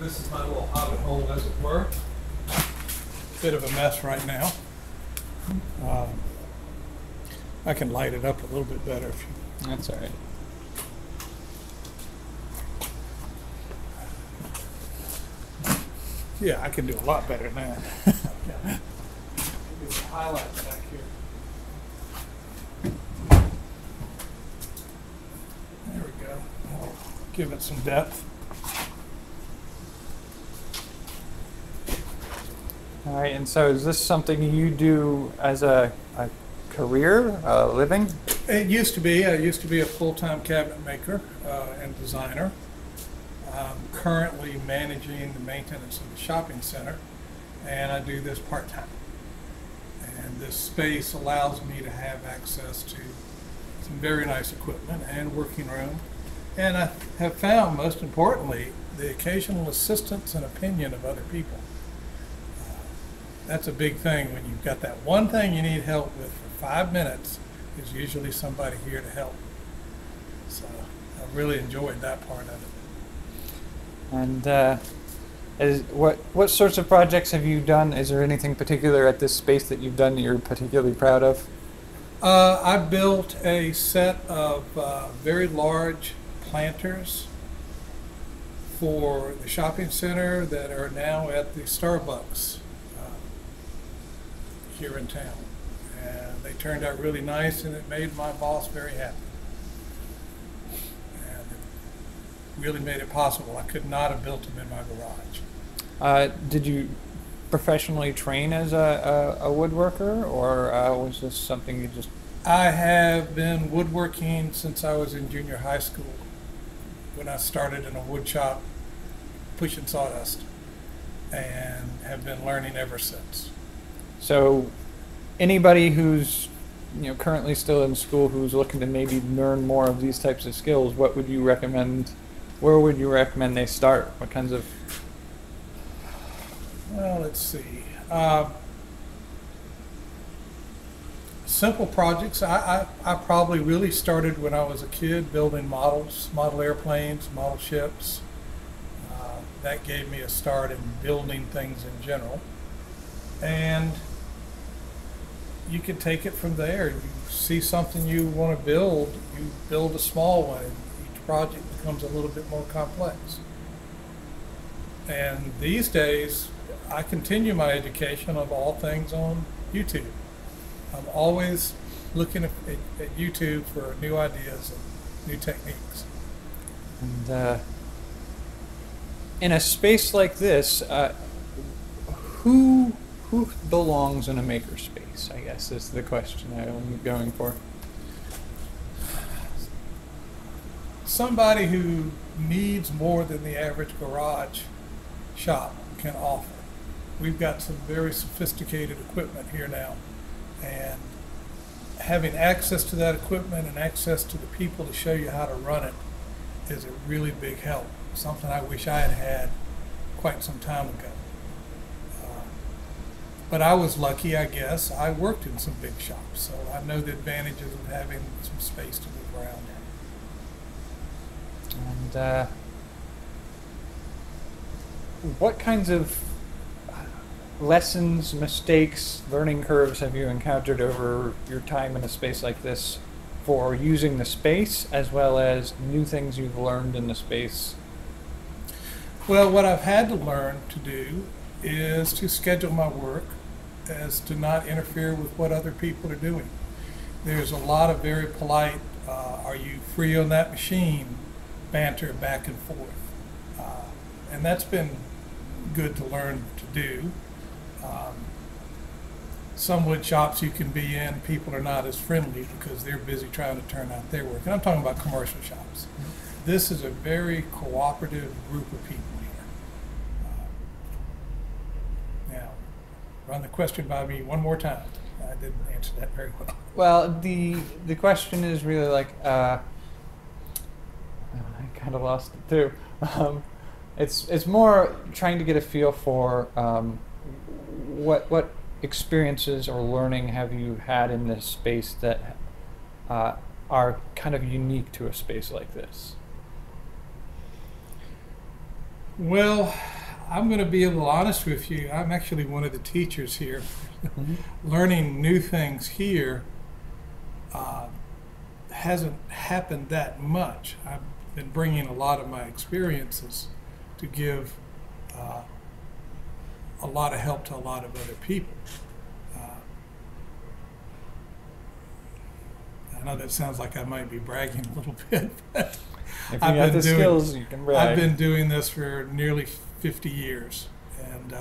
This is my little hobbit hole, as it were. Bit of a mess right now. I can light it up a little bit better if you... That's all right. Yeah, I can do a lot better than that. Okay. These highlights back here. There we go. I'll give it some depth. All right, and so is this something you do as a career, a living? It used to be. I used to be a full-time cabinet maker and designer. I'm currently managing the maintenance of the shopping center, and I do this part-time. And this space allows me to have access to some very nice equipment and working room. And I have found, most importantly, the occasional assistance and opinion of other people. That's a big thing when you've got that one thing you need help with for 5 minutes. There's usually somebody here to help. So I really enjoyed that part of it. And what sorts of projects have you done? Is there anything particular at this space that you've done that you're particularly proud of? I built a set of very large planters for the shopping center that are now at the Starbucks here in town. And they turned out really nice, and it made my boss very happy. And it really made it possible. I could not have built them in my garage. Did you professionally train as a woodworker, or was this something you just... I have been woodworking since I was in junior high school, when I started in a wood shop pushing sawdust, and have been learning ever since. So anybody who's currently still in school who's looking to maybe learn more of these types of skills, what would you recommend? Where would you recommend they start? What kinds of... Well, let's see. Simple projects. I probably really started when I was a kid building models, model airplanes, model ships. That gave me a start in building things in general. And you can take it from there. You see something you want to build, you build a small one. Each project becomes a little bit more complex. And these days, I continue my education of all things on YouTube. I'm always looking at YouTube for new ideas and new techniques. And in a space like this, who belongs in a makerspace, I guess, is the question I'm going for. Somebody who needs more than the average garage shop can offer. We've got some very sophisticated equipment here now, and having access to that equipment and access to the people to show you how to run it is a really big help. Something I wish I had had quite some time ago. But I was lucky, I guess. I worked in some big shops, so I know the advantages of having some space to move around in. And what kinds of lessons, mistakes, learning curves have you encountered over your time in a space like this for using the space, as well as new things you've learned in the space? Well, what I've had to learn to do is to schedule my work as to not interfere with what other people are doing. There's a lot of very polite, are you free on that machine, banter back and forth. And that's been good to learn to do. Some wood shops you can be in, people are not as friendly because they're busy trying to turn out their work. And I'm talking about commercial shops. This is a very cooperative group of people here. Now, run the question by me one more time. I didn't answer that very well. Well, the question is really like, I kind of lost it too. It's more trying to get a feel for what experiences or learning have you had in this space that are kind of unique to a space like this? Well, I'm going to be a little honest with you. I'm actually one of the teachers here. Mhm. Learning new things here uh, hasn't happened that much. I've been bringing a lot of my experiences to give uh, a lot of help to a lot of other people. Uh, I know that sounds like I might be bragging a little bit, but If you got the skills, you can brag. I've been doing this for nearly 50 years. And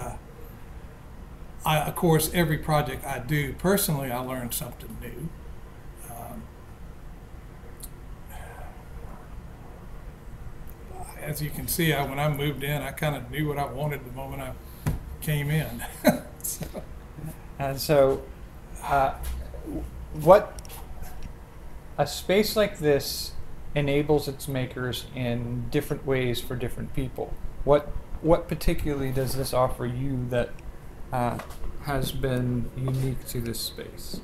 of course, every project I do, personally, I learn something new. Um, as you can see, when I moved in, I kind of knew what I wanted the moment I came in. So, And so, uh, what a space like this enables its makers in different ways for different people. What particularly does this offer you that has been unique to this space?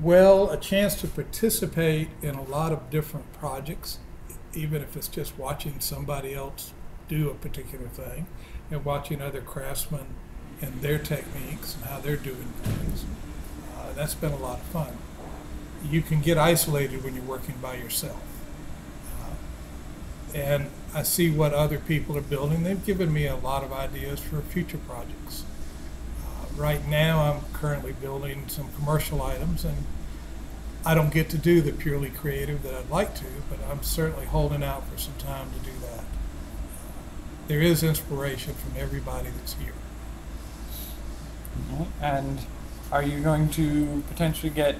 well, a chance to participate in a lot of different projects, even if it's just watching somebody else do a particular thing and watching other craftsmen and their techniques and how they're doing things. That's been a lot of fun. You can get isolated when you're working by yourself. And I see what other people are building. They've given me a lot of ideas for future projects. Right now, I'm currently building some commercial items, and I don't get to do the purely creative that I'd like to, but I'm certainly holding out for some time to do that. There is inspiration from everybody that's here. Mhm. And are you going to potentially get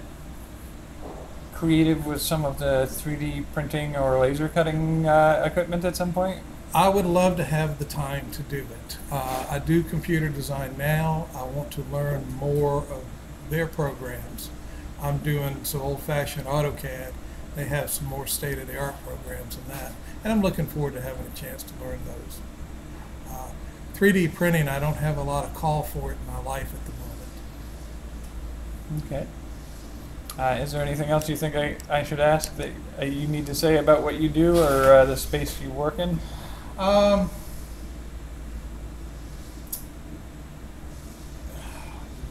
creative with some of the 3D printing or laser cutting equipment at some point? I would love to have the time to do it. I do computer design now. I want to learn more of their programs. I'm doing some old-fashioned AutoCAD. They have some more state-of-the-art programs than that, and I'm looking forward to having a chance to learn those. 3D printing, I don't have a lot of call for it in my life at the moment. Okay. Is there anything else you think I should ask that you need to say about what you do or the space you work in?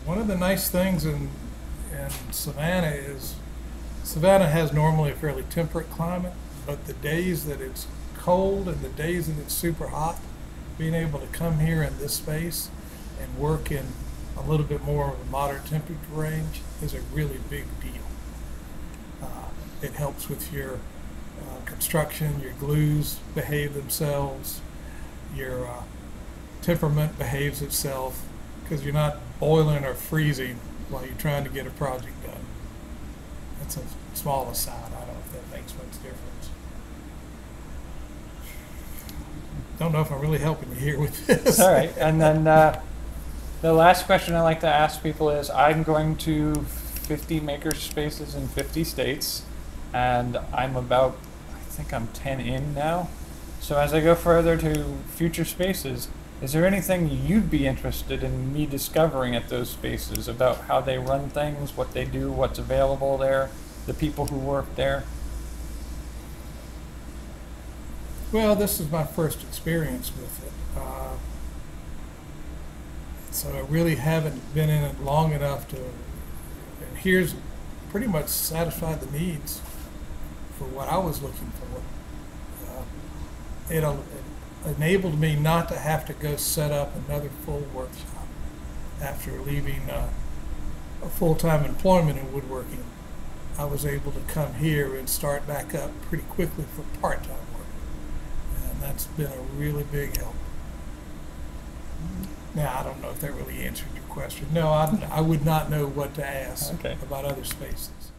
One of the nice things in Savannah is Savannah has normally a fairly temperate climate, but the days that it's cold and the days that it's super hot, being able to come here in this space and work in a little bit more of a moderate temperature range is a really big deal. It helps with your construction, your glues behave themselves, your temperament behaves itself, because you're not boiling or freezing while you're trying to get a project done. That's a small aside. I don't know if that makes much difference. Don't know if I'm really helping you here with this. All right. And then the last question I like to ask people is, I'm going to 50 maker spaces in 50 states, and I'm about, I think I'm 10 in now. So as I go further to future spaces, is there anything you'd be interested in me discovering at those spaces about how they run things, what they do, what's available there, the people who work there? Well, this is my first experience with it. So I really haven't been in it long enough to, and here's pretty much satisfied the needs for what I was looking for. It enabled me not to have to go set up another full workshop after leaving a full-time employment in woodworking. I was able to come here and start back up pretty quickly for part-time work, and that's been a really big help. Now, I don't know if that really answered your question. No, I would not know what to ask Okay. about other spaces.